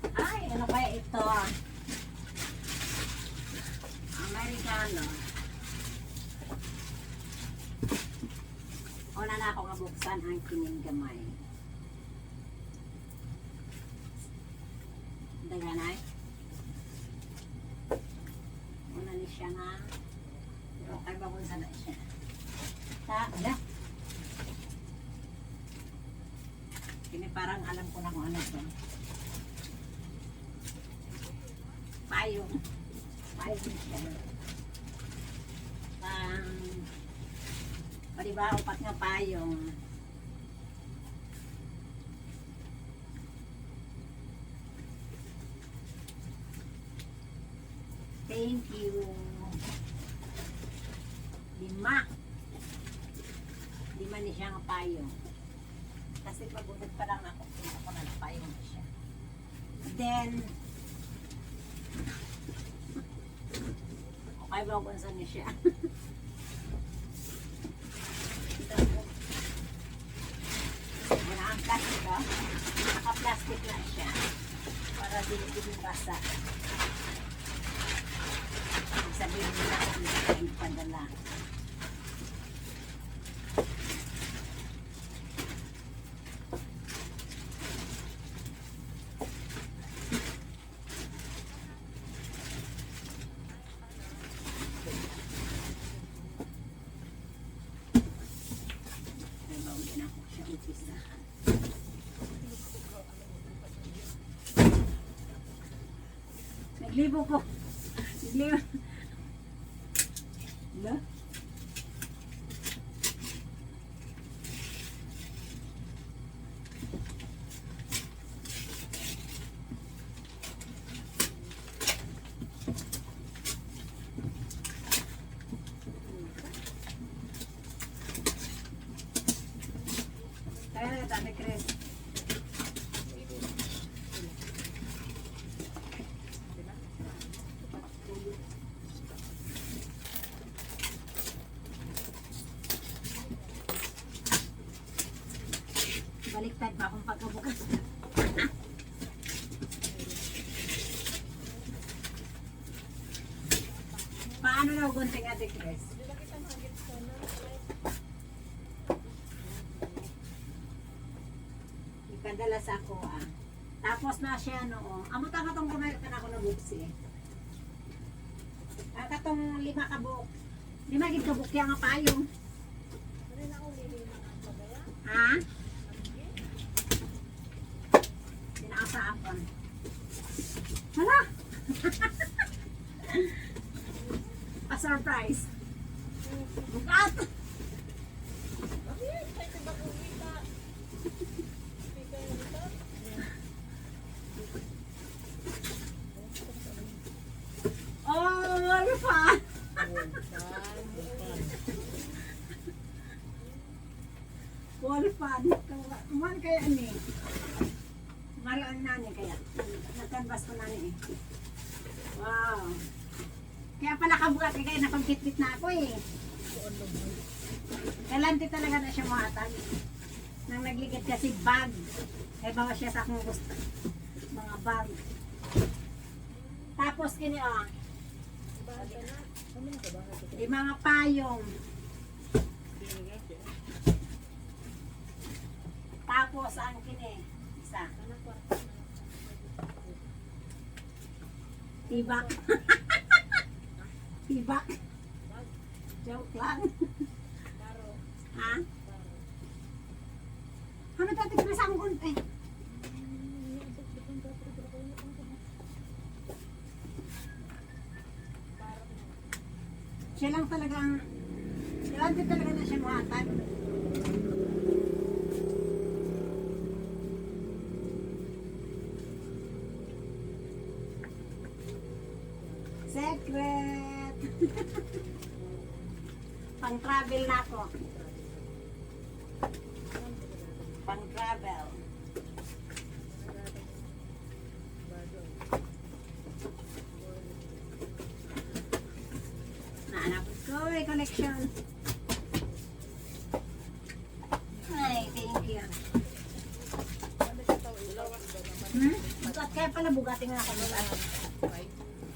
Ay, ano kaya ito? Amerikano. Una na ako mabuksan ang kiningamay. Daganay. Una ni siya nga. Pero kay babunsa na siya. Ala. Kini parang alam ko na kung ano ito. Payong. Payong siya. O diba, upat nga payong. Thank you. 5. 5 ni siya nga payong. Kasi pag-unod pa lang ako, kung ako na payong na siya. Then, okay ba kung saan niya siya? Wala ang plastic, oh. Naka-plastic na siya. Para din basa. Sabihin nila kung hindi ka ipadala. Naglibo ko. Naglibo. Wala? Kaya na Ate Chris. Baliktad pa akong pagkabukas. Paano na gunting Ate Chris? Ikadala sa ako ah. Tapos na siya no. Amo ta katong kumain ka na ako na buksi. Katong 5 kabuk. 5 gid kabuk yang nga payong. Ha? Sinakasaapan. Hala! A-surprise. Bukat! Oh, what fun! What fun! Kuman kaya ni. Mahal ang nani kaya. Nagkanbas ko nani eh. Wow. Kaya pala kabukat kaya napag-git-git na ako eh. Kalante talaga na siya mahatag. Nang nagligid kasi bag. Kaya bawa siya sa akong gusto. Mga bag. Tapos kini oh. Di mga payong. Tapos ang kini. Isa. Tibak. Tibak. Joke lang. Ha? Ano dati ko sa among kunti? Siya lang talagang Kailangan talaga na siya mahatag. Secret! Pang-travel na ako. Pang-travel. Naanap ko may connection. Ay, thank you. Kaya pala bugating nga ako. Right.